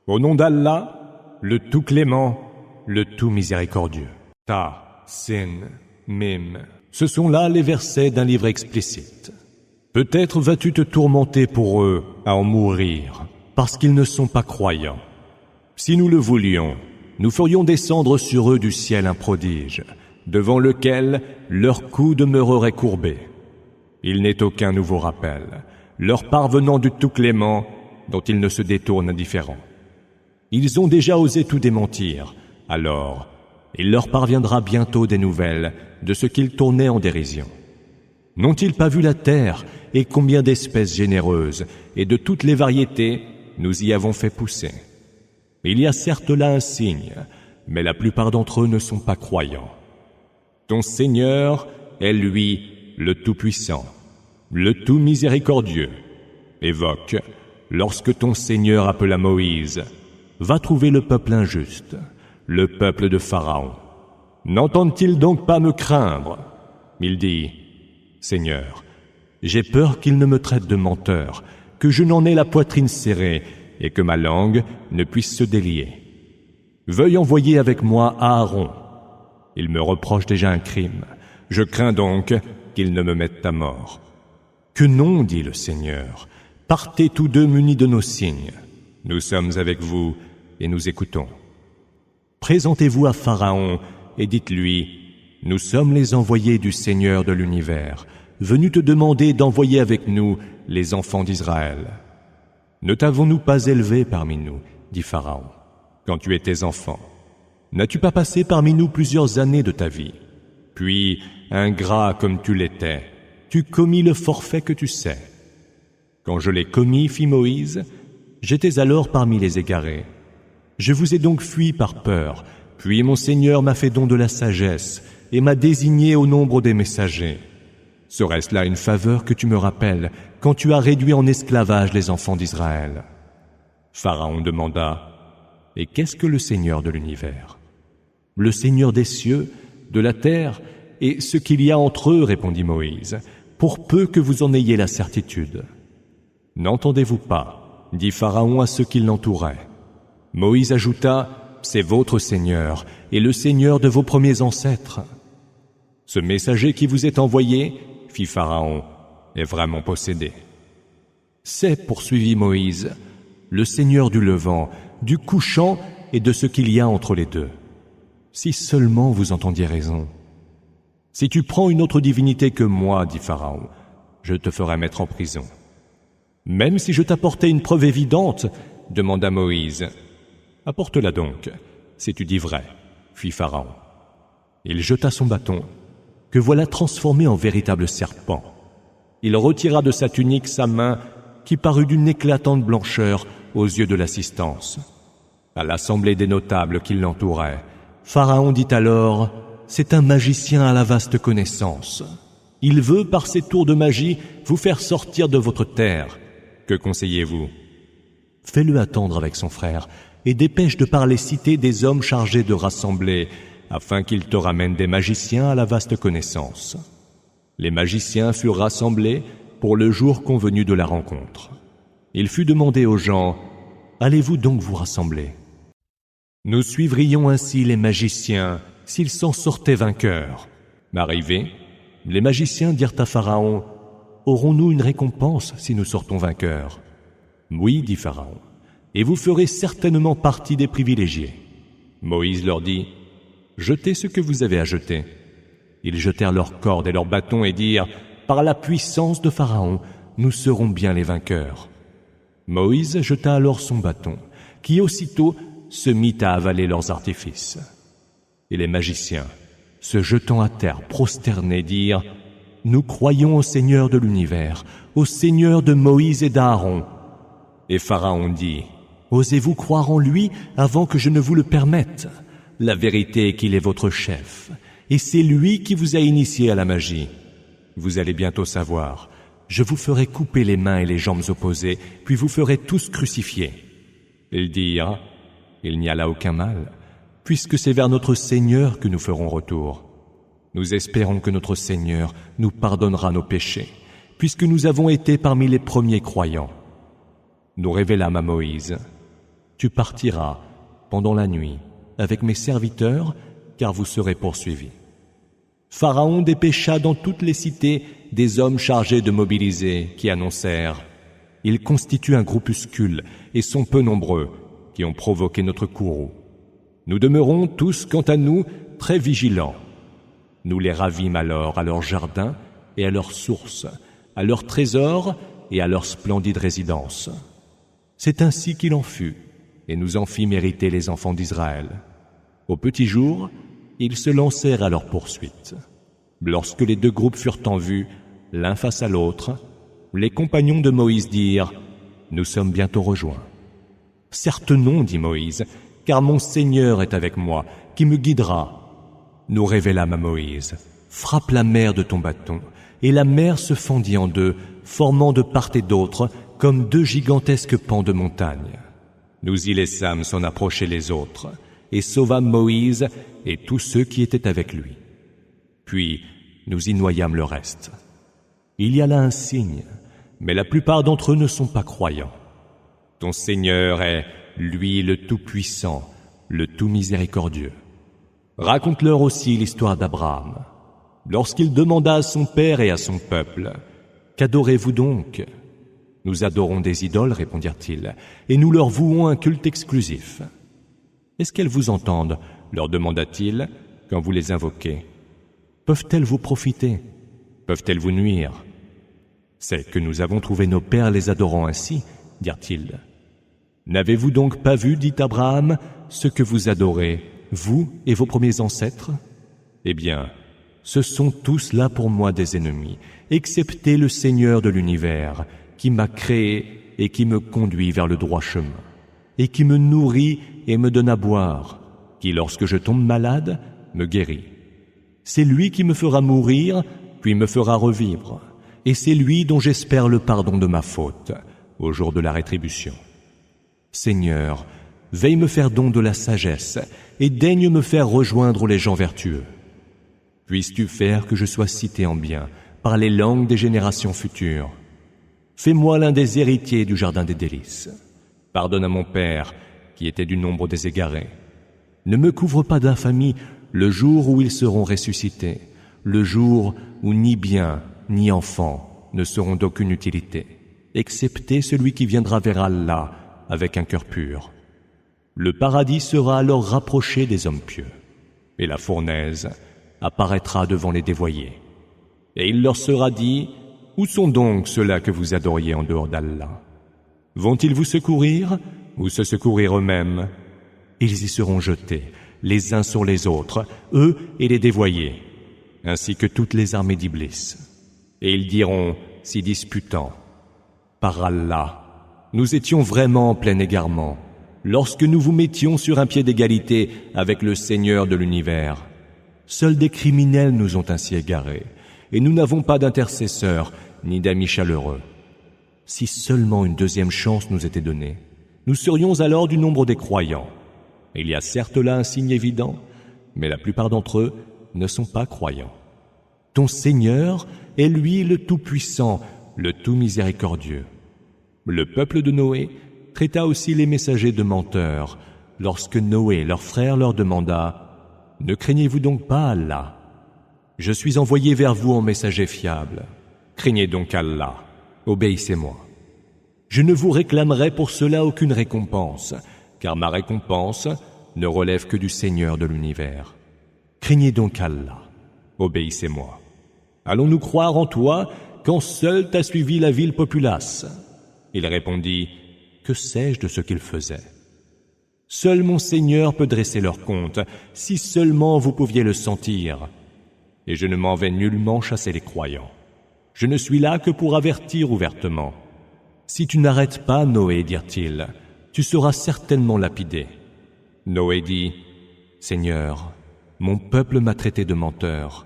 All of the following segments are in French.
Au nom d'Allah, le tout clément, le tout miséricordieux. Ta, Sin, Mim. Ce sont là les versets d'un livre explicite. Peut-être vas-tu te tourmenter pour eux à en mourir, parce qu'ils ne sont pas croyants. Si nous le voulions, nous ferions descendre sur eux du ciel un prodige, devant lequel leur cou demeurerait courbé. Il n'est aucun nouveau rappel, leur parvenant du tout clément, dont ils ne se détournent indifférents. Ils ont déjà osé tout démentir, alors il leur parviendra bientôt des nouvelles de ce qu'ils tournaient en dérision. N'ont-ils pas vu la terre et combien d'espèces généreuses et de toutes les variétés nous y avons fait pousser? Il y a certes là un signe, mais la plupart d'entre eux ne sont pas croyants. Ton Seigneur est lui le Tout-Puissant, le Tout Miséricordieux. Évoque, lorsque ton Seigneur appela Moïse, va trouver le peuple injuste, le peuple de Pharaon. N'entendent-ils donc pas me craindre? Il dit, Seigneur, j'ai peur qu'il ne me traite de menteur, que je n'en ai la poitrine serrée et que ma langue ne puisse se délier. Veuille envoyer avec moi Aaron. Il me reproche déjà un crime. Je crains donc qu'il ne me mette à mort. Que non, dit le Seigneur. Partez tous deux munis de nos signes. Nous sommes avec vous et nous écoutons. Présentez-vous à Pharaon et dites-lui, nous sommes les envoyés du Seigneur de l'univers, venus te demander d'envoyer avec nous les enfants d'Israël. Ne t'avons-nous pas élevé parmi nous, dit Pharaon, quand tu étais enfant? N'as-tu pas passé parmi nous plusieurs années de ta vie? Puis, ingrat comme tu l'étais, tu commis le forfait que tu sais. Quand je l'ai commis, fit Moïse, j'étais alors parmi les égarés. Je vous ai donc fui par peur, puis mon Seigneur m'a fait don de la sagesse et m'a désigné au nombre des messagers. Serait-ce là une faveur que tu me rappelles quand tu as réduit en esclavage les enfants d'Israël? Pharaon demanda, et qu'est-ce que le Seigneur de l'univers? Le Seigneur des cieux, de la terre et ce qu'il y a entre eux, répondit Moïse, pour peu que vous en ayez la certitude. N'entendez-vous pas, dit Pharaon à ceux qui l'entouraient. Moïse ajouta, c'est votre Seigneur et le Seigneur de vos premiers ancêtres. Ce messager qui vous est envoyé, fit Pharaon, est vraiment possédé. C'est, poursuivit Moïse, le Seigneur du levant, du couchant et de ce qu'il y a entre les deux. Si seulement vous entendiez raison. Si tu prends une autre divinité que moi, dit Pharaon, je te ferai mettre en prison. Même si je t'apportais une preuve évidente, demanda Moïse. Apporte-la donc, si tu dis vrai, fit Pharaon. Il jeta son bâton, que voilà transformé en véritable serpent. Il retira de sa tunique sa main, qui parut d'une éclatante blancheur aux yeux de l'assistance. À l'assemblée des notables qui l'entouraient, Pharaon dit alors, « C'est un magicien à la vaste connaissance. Il veut, par ses tours de magie, vous faire sortir de votre terre. Que conseillez-vous? Fais-le attendre avec son frère, et dépêche de par les cités des hommes chargés de rassembler, afin qu'ils te ramènent des magiciens à la vaste connaissance. » Les magiciens furent rassemblés pour le jour convenu de la rencontre. Il fut demandé aux gens, « Allez-vous donc vous rassembler? Nous suivrions ainsi les magiciens s'ils s'en sortaient vainqueurs. » Arrivés, les magiciens dirent à Pharaon, « Aurons-nous une récompense si nous sortons vainqueurs? » Oui, dit Pharaon, et vous ferez certainement partie des privilégiés. Moïse leur dit, « Jetez ce que vous avez à jeter. » Ils jetèrent leurs cordes et leurs bâtons et dirent, « Par la puissance de Pharaon, nous serons bien les vainqueurs. » Moïse jeta alors son bâton, qui aussitôt se mit à avaler leurs artifices. Et les magiciens, se jetant à terre prosternés, dirent, « Nous croyons au Seigneur de l'univers, au Seigneur de Moïse et d'Aaron. » Et Pharaon dit, « Osez-vous croire en lui avant que je ne vous le permette? La vérité est qu'il est votre chef, et c'est lui qui vous a initié à la magie. Vous allez bientôt savoir, je vous ferai couper les mains et les jambes opposées, puis vous ferez tous crucifier. » Ils dirent, « Il n'y a là aucun mal, puisque c'est vers notre Seigneur que nous ferons retour. Nous espérons que notre Seigneur nous pardonnera nos péchés, puisque nous avons été parmi les premiers croyants. » Nous révélâmes à Moïse, « Tu partiras pendant la nuit avec mes serviteurs, car vous serez poursuivis. » Pharaon dépêcha dans toutes les cités des hommes chargés de mobiliser, qui annoncèrent: « Ils constituent un groupuscule et sont peu nombreux, qui ont provoqué notre courroux. Nous demeurons tous, quant à nous, très vigilants. » Nous les ravîmes alors à leur jardin et à leurs sources, à leurs trésors et à leur splendide résidence. C'est ainsi qu'il en fut, et nous en fîmes hériter les enfants d'Israël. Au petit jour, ils se lancèrent à leur poursuite. Lorsque les deux groupes furent en vue, l'un face à l'autre, les compagnons de Moïse dirent: « Nous sommes bientôt rejoints. » « Certes non, dit Moïse, car mon Seigneur est avec moi, qui me guidera. » Nous révélâmes à Moïse: « Frappe la mer de ton bâton. » Et la mer se fendit en deux, formant de part et d'autre comme deux gigantesques pans de montagne. Nous y laissâmes s'en approcher les autres, et sauvâmes Moïse et tous ceux qui étaient avec lui. Puis nous y noyâmes le reste. Il y a là un signe, mais la plupart d'entre eux ne sont pas croyants. Ton Seigneur est, lui, le Tout-Puissant, le Tout-Miséricordieux. Raconte-leur aussi l'histoire d'Abraham. Lorsqu'il demanda à son père et à son peuple: « Qu'adorez-vous donc ?» « Nous adorons des idoles, répondirent-ils, et nous leur vouons un culte exclusif. »« Est-ce qu'elles vous entendent ?» leur demanda-t-il, « quand vous les invoquez. Peuvent-elles vous profiter? Peuvent-elles vous nuire? C'est que nous avons trouvé nos pères les adorant ainsi, dirent-ils. N'avez-vous donc pas vu, dit Abraham, ce que vous adorez, vous et vos premiers ancêtres? Eh bien, ce sont tous là pour moi des ennemis, excepté le Seigneur de l'univers, qui m'a créé et qui me conduit vers le droit chemin, et qui me nourrit et me donne à boire, qui, lorsque je tombe malade, me guérit. C'est lui qui me fera mourir, puis me fera revivre, et c'est lui dont j'espère le pardon de ma faute, au jour de la rétribution. Seigneur, veille me faire don de la sagesse, et daigne me faire rejoindre les gens vertueux. Puisses-tu faire que je sois cité en bien par les langues des générations futures. Fais-moi l'un des héritiers du jardin des délices. Pardonne à mon père, qui était du nombre des égarés. Ne me couvre pas d'infamie le jour où ils seront ressuscités, le jour où ni bien ni enfant ne seront d'aucune utilité, excepté celui qui viendra vers Allah avec un cœur pur. Le paradis sera alors rapproché des hommes pieux, et la fournaise apparaîtra devant les dévoyés. Et il leur sera dit: « Où sont donc ceux-là que vous adoriez en dehors d'Allah? Vont-ils vous secourir ou se secourir eux-mêmes? » Ils y seront jetés, les uns sur les autres, eux et les dévoyés, ainsi que toutes les armées d'Iblis. Et ils diront, s'y disputant: « Par Allah, nous étions vraiment en plein égarement, lorsque nous vous mettions sur un pied d'égalité avec le Seigneur de l'univers. Seuls des criminels nous ont ainsi égarés, et nous n'avons pas d'intercesseurs ni d'amis chaleureux. Si seulement une deuxième chance nous était donnée, nous serions alors du nombre des croyants. Il y a certes là un signe évident, mais la plupart d'entre eux ne sont pas croyants. Ton Seigneur est lui le Tout-Puissant, le Tout-Miséricordieux. » Le peuple de Noé traita aussi les messagers de menteurs, lorsque Noé, leur frère, leur demanda: « Ne craignez-vous donc pas Allah? Je suis envoyé vers vous en messager fiable. Craignez donc Allah, obéissez-moi. Je ne vous réclamerai pour cela aucune récompense, car ma récompense ne relève que du Seigneur de l'univers. Craignez donc Allah, obéissez-moi. Allons-nous croire en toi quand seul t'a suivi la ville populace? » Il répondit: « Que sais-je de ce qu'ils faisaient? Seul mon Seigneur peut dresser leur compte, si seulement vous pouviez le sentir. Et je ne m'en vais nullement chasser les croyants. Je ne suis là que pour avertir ouvertement. Si tu n'arrêtes pas, Noé, dirent-ils, tu seras certainement lapidé. » Noé dit: « Seigneur, mon peuple m'a traité de menteur.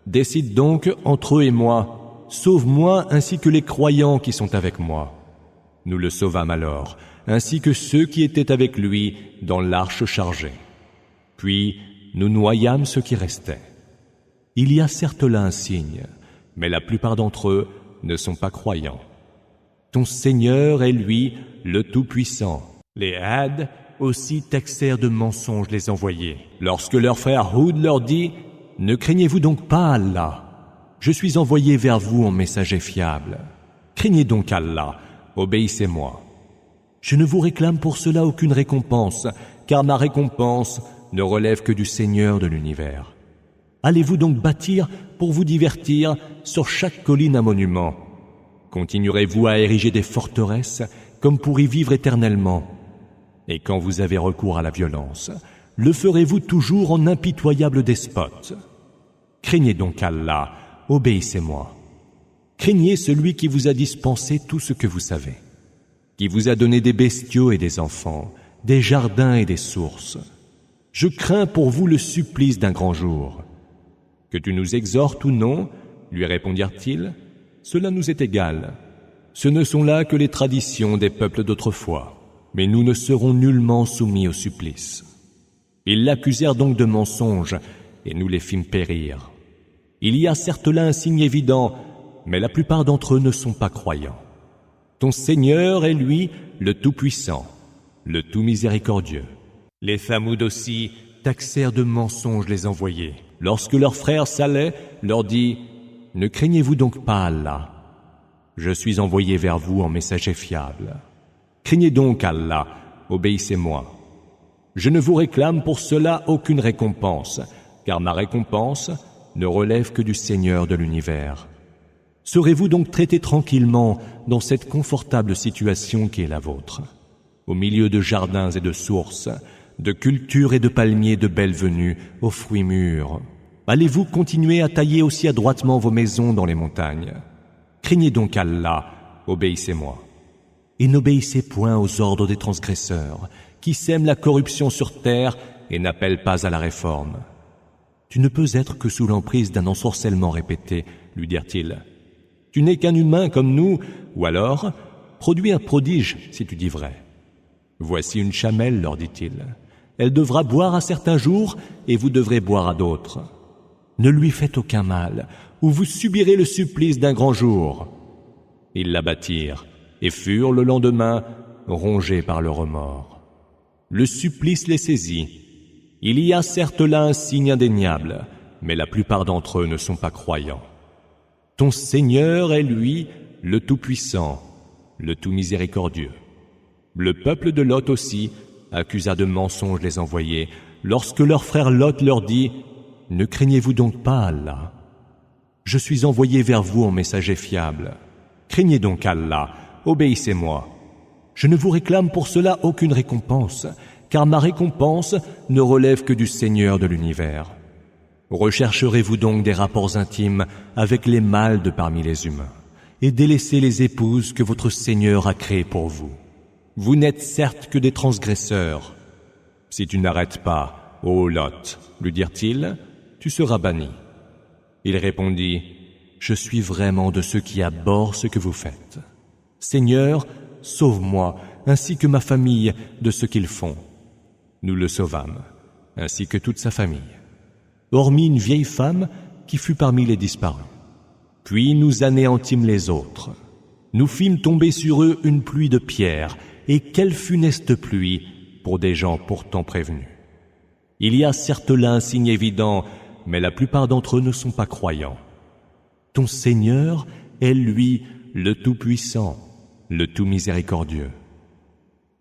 Décide donc entre eux et moi, sauve-moi ainsi que les croyants qui sont avec moi. » Nous le sauvâmes alors, ainsi que ceux qui étaient avec lui dans l'arche chargée. Puis nous noyâmes ceux qui restaient. Il y a certes là un signe, mais la plupart d'entre eux ne sont pas croyants. Ton Seigneur est lui le Tout-Puissant, Les Had aussi taxèrent de mensonges les envoyés. Lorsque leur frère Houd leur dit « Ne craignez-vous donc pas Allah? Je suis envoyé vers vous en messager fiable. Craignez donc Allah, obéissez-moi. Je ne vous réclame pour cela aucune récompense, car ma récompense ne relève que du Seigneur de l'univers. Allez-vous donc bâtir pour vous divertir sur chaque colline un monument? Continuerez-vous à ériger des forteresses comme pour y vivre éternellement? Et quand vous avez recours à la violence, le ferez-vous toujours en impitoyable despote? Craignez donc Allah, obéissez-moi. Craignez celui qui vous a dispensé tout ce que vous savez, qui vous a donné des bestiaux et des enfants, des jardins et des sources. Je crains pour vous le supplice d'un grand jour. Que tu nous exhortes ou non, lui répondirent-ils, cela nous est égal. Ce ne sont là que les traditions des peuples d'autrefois, mais nous ne serons nullement soumis au supplice. Ils l'accusèrent donc de mensonge, et nous les fîmes périr. Il y a certes là un signe évident, mais la plupart d'entre eux ne sont pas croyants. Ton Seigneur est lui le Tout-Puissant, le Tout-Miséricordieux. Les Thamoud aussi taxèrent de mensonges les envoyés. Lorsque leur frère Saleh leur dit « Ne craignez-vous donc pas Allah? Je suis envoyé vers vous en messager fiable. Craignez donc Allah, obéissez-moi. Je ne vous réclame pour cela aucune récompense, car ma récompense ne relève que du Seigneur de l'univers. Serez-vous donc traités tranquillement dans cette confortable situation qui est la vôtre, au milieu de jardins et de sources, de cultures et de palmiers de belles venues, aux fruits mûrs? Allez-vous continuer à tailler aussi adroitement vos maisons dans les montagnes? Craignez donc Allah, obéissez-moi. Et n'obéissez point aux ordres des transgresseurs, qui sèment la corruption sur terre et n'appellent pas à la réforme. Tu ne peux être que sous l'emprise d'un ensorcellement répété, lui dirent-ils. Tu n'es qu'un humain comme nous, ou alors, produis un prodige si tu dis vrai. Voici une chamelle, leur dit-il. Elle devra boire à certains jours, et vous devrez boire à d'autres. Ne lui faites aucun mal, ou vous subirez le supplice d'un grand jour. Ils l'abattirent, et furent le lendemain rongés par le remords. Le supplice les saisit. Il y a certes là un signe indéniable, mais la plupart d'entre eux ne sont pas croyants. Ton Seigneur est lui, le Tout-Puissant, le Tout-Miséricordieux. Le peuple de Lot aussi accusa de mensonges les envoyés, lorsque leur frère Lot leur dit « Ne craignez-vous donc pas Allah? Je suis envoyé vers vous en messager fiable. Craignez donc Allah, obéissez-moi. Je ne vous réclame pour cela aucune récompense, car ma récompense ne relève que du Seigneur de l'univers. Rechercherez-vous donc des rapports intimes avec les mâles de parmi les humains, et délaissez les épouses que votre Seigneur a créées pour vous. Vous n'êtes certes que des transgresseurs. Si tu n'arrêtes pas, ô Lot, lui dirent-ils, tu seras banni. Il répondit, je suis vraiment de ceux qui abhorrent ce que vous faites. Seigneur, sauve-moi, ainsi que ma famille, de ce qu'ils font. Nous le sauvâmes, ainsi que toute sa famille, hormis une vieille femme qui fut parmi les disparus. Puis nous anéantîmes les autres. Nous fîmes tomber sur eux une pluie de pierres, et quelle funeste pluie pour des gens pourtant prévenus. Il y a certes là un signe évident, mais la plupart d'entre eux ne sont pas croyants. Ton Seigneur est lui le Tout-Puissant, le Tout-Miséricordieux.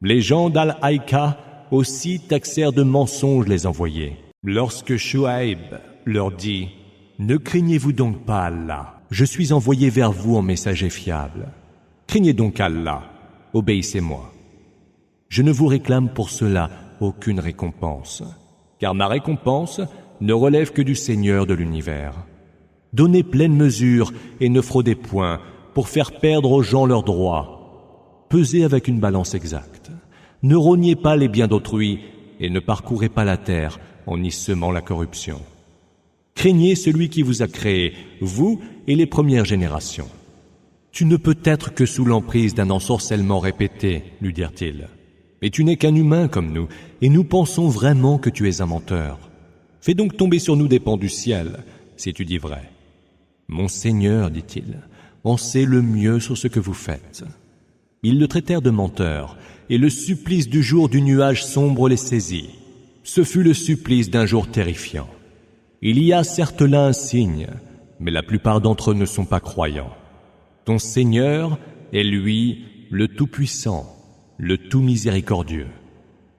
Les gens d'Al-Haïka aussi taxèrent de mensonges les envoyés. Lorsque Shuaïb leur dit « Ne craignez-vous donc pas Allah, je suis envoyé vers vous en messager fiable. Craignez donc Allah, obéissez-moi. Je ne vous réclame pour cela aucune récompense, car ma récompense ne relève que du Seigneur de l'univers. Donnez pleine mesure et ne fraudez point pour faire perdre aux gens leurs droits. Pesez avec une balance exacte. Ne rognez pas les biens d'autrui et ne parcourez pas la terre en y semant la corruption. Craignez celui qui vous a créé, vous et les premières générations. Tu ne peux être que sous l'emprise d'un ensorcellement répété, lui dirent-ils. Mais tu n'es qu'un humain comme nous, et nous pensons vraiment que tu es un menteur. Fais donc tomber sur nous des pans du ciel, si tu dis vrai. Mon Seigneur, dit-il, en sait le mieux sur ce que vous faites. Ils le traitèrent de menteur, et le supplice du jour du nuage sombre les saisit. Ce fut le supplice d'un jour terrifiant. Il y a certes là un signe, mais la plupart d'entre eux ne sont pas croyants. Ton Seigneur est lui, le Tout-Puissant, le Tout-Miséricordieux.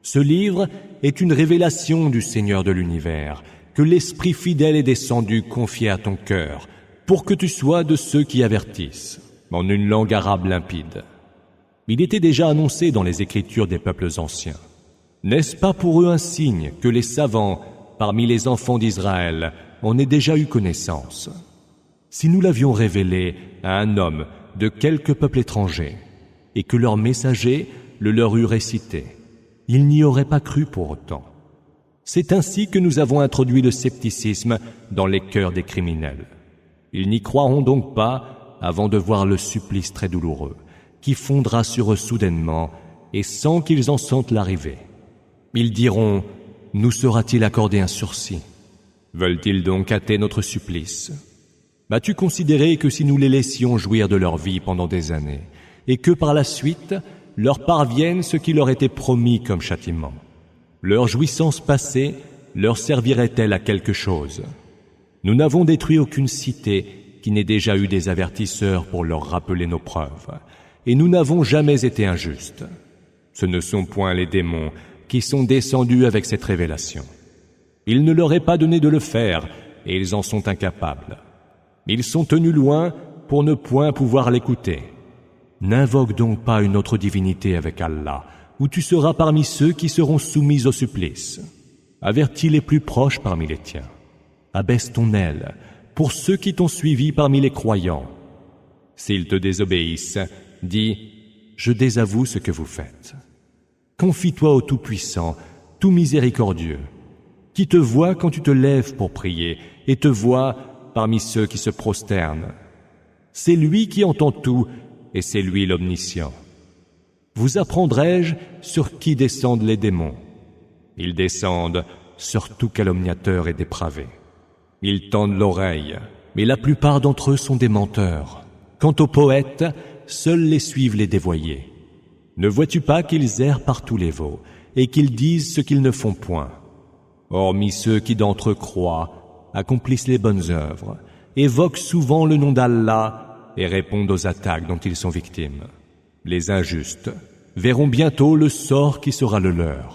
Ce livre est une révélation du Seigneur de l'univers, que l'Esprit fidèle est descendu confier à ton cœur, pour que tu sois de ceux qui avertissent, en une langue arabe limpide. Il était déjà annoncé dans les Écritures des peuples anciens. N'est-ce pas pour eux un signe que les savants, parmi les enfants d'Israël, en aient déjà eu connaissance? Si nous l'avions révélé à un homme de quelque peuple étranger, et que leur messager le leur eût récité, ils n'y auraient pas cru pour autant. C'est ainsi que nous avons introduit le scepticisme dans les cœurs des criminels. Ils n'y croiront donc pas avant de voir le supplice très douloureux, qui fondra sur eux soudainement et sans qu'ils en sentent l'arrivée. Ils diront, nous sera-t-il accordé un sursis? Veulent-ils donc hâter notre supplice? M'as-tu considéré que si nous les laissions jouir de leur vie pendant des années, et que par la suite leur parvienne ce qui leur était promis comme châtiment, leur jouissance passée leur servirait-elle à quelque chose? Nous n'avons détruit aucune cité qui n'ait déjà eu des avertisseurs pour leur rappeler nos preuves, et nous n'avons jamais été injustes. Ce ne sont point les démons qui sont descendus avec cette révélation. Il ne leur est pas donné de le faire, et ils en sont incapables. Ils sont tenus loin pour ne point pouvoir l'écouter. N'invoque donc pas une autre divinité avec Allah, ou tu seras parmi ceux qui seront soumis au supplice. Avertis les plus proches parmi les tiens. Abaisse ton aile pour ceux qui t'ont suivi parmi les croyants. S'ils te désobéissent, dis, je désavoue ce que vous faites. Confie-toi au Tout-Puissant, tout miséricordieux, qui te voit quand tu te lèves pour prier et te voit parmi ceux qui se prosternent. C'est lui qui entend tout et c'est lui l'omniscient. Vous apprendrai-je sur qui descendent les démons? Ils descendent sur tout calomniateur et dépravé. Ils tendent l'oreille, mais la plupart d'entre eux sont des menteurs. Quant aux poètes, seuls les suivent les dévoyés. Ne vois-tu pas qu'ils errent par tous les veaux et qu'ils disent ce qu'ils ne font point? Hormis ceux qui d'entre eux croient, accomplissent les bonnes œuvres, évoquent souvent le nom d'Allah et répondent aux attaques dont ils sont victimes. Les injustes verront bientôt le sort qui sera le leur.